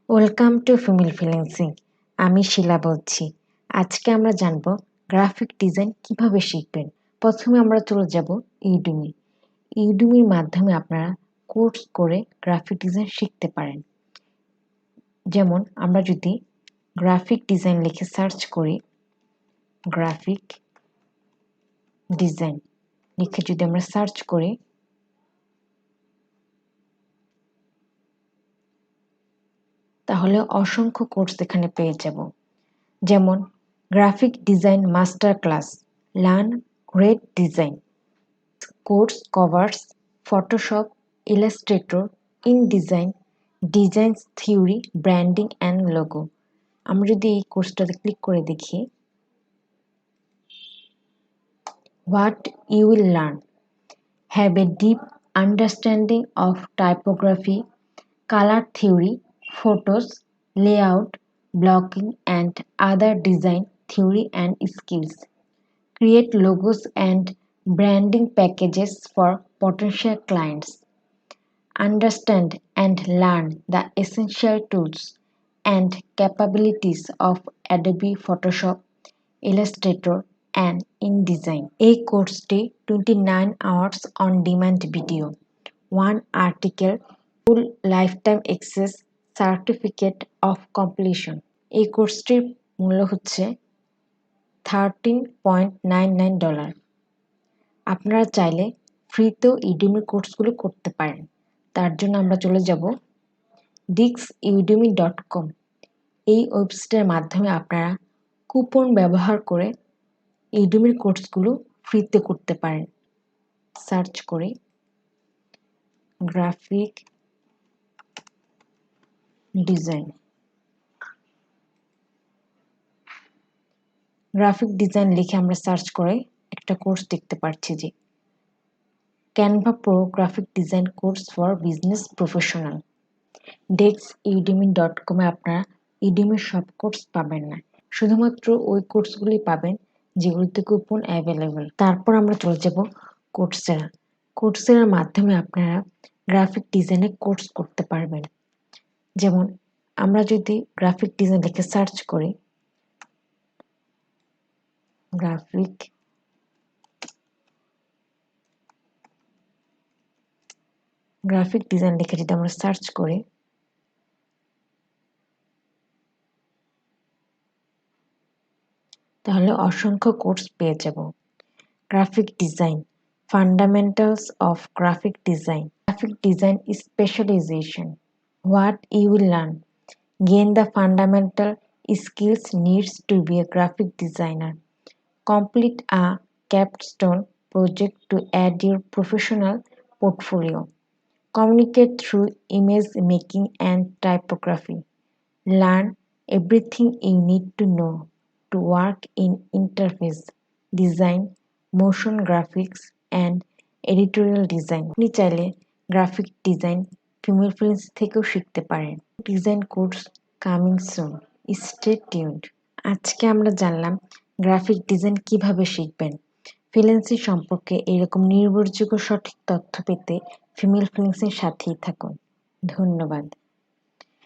Welcome to female freelancing. আমি শিলা বলছি। আজকে আমরা জানব গ্রাফিক ডিজাইন কিভাবে শিখবেন। প্রথমে আমরা চলে যাব ইউডুমি। ইউডুমির মাধ্যমে আপনারা কোর্স করে গ্রাফিক ডিজাইন শিখতে পারেন। যেমন আমরা যদি গ্রাফিক ডিজাইন লিখে সার্চ করি, গ্রাফিক ডিজাইন লিখে যদি আমরা সার্চ করি, তাহলে অসংখ্য কোর্স এখানে পেয়ে যাব। যেমন graphic design master class, learn great design. Course covers Photoshop, Illustrator, InDesign, design theory, branding and logo. আমরা যদি এই কোর্সটাতে ক্লিক করে দেখি, what you will learn, have a deep understanding of typography, color theory, photos, layout, blocking, and other design theory and skills. Create logos and branding packages for potential clients. Understand and learn the essential tools and capabilities of Adobe Photoshop, Illustrator, and InDesign. এই কোর্সটি 29 hours on demand video, 1 article, full lifetime access, certificate of completion. এই কোর্সটির মূল্য হচ্ছে $13.99। আপনারা চাইলে ফ্রিতেও Udemy কোর্সগুলো করতে পারেন। তার জন্য আমরা চলে যাব dixudemy.com। এই ওয়েবসাইটের মাধ্যমে আপনারা কুপন ব্যবহার করে ইউডেমির কোর্সগুলো ফ্রিতে করতে পারেন। সার্চ করি গ্রাফিক ডিজাইন। গ্রাফিক ডিজাইন লিখে আমরা সার্চ করে একটা কোর্স দেখতে পাচ্ছি যে Canva pro graphic design course for business professional. dixudemy.com-এ আপনারা ইউডেমির সব কোর্স পাবেন না, শুধুমাত্র ওই কোর্সগুলি পাবেন যেগুলিতে কুপন অ্যাভেলেবল। তারপর আমরা চলে যাব কোর্সেরা। কোর্সেরার মাধ্যমে আপনারা গ্রাফিক ডিজাইনে কোর্স করতে পারবেন। যেমন আমরা যদি গ্রাফিক ডিজাইন লিখে সার্চ করি, গ্রাফিক ডিজাইন লিখে যদি আমরা সার্চ করি, তাহলে অসংখ্য কোর্স পেয়ে যাব। Graphic design fundamentals of graphic design, graphic design specialisation, what you will learn, gain the fundamental skills needs to be a graphic designer, complete a capstone project to add your professional portfolio, communicate through image making and typography, learn everything you need to know to work in interface design, motion graphics and editorial design. আপনি চাইলে graphic design female freelance থেকেও শিখতে পারেন। Design course coming soon, stay tuned. আজকে আমরা জানলাম graphic design কিভাবে শিখবেন। ফ্রিল্যান্সিং সম্পর্কে এরকম নির্ভরযোগ্য সঠিক তথ্য পেতে ফিমেল ফ্রিল্যান্সিং সাথেই থাকুন। ধন্যবাদ।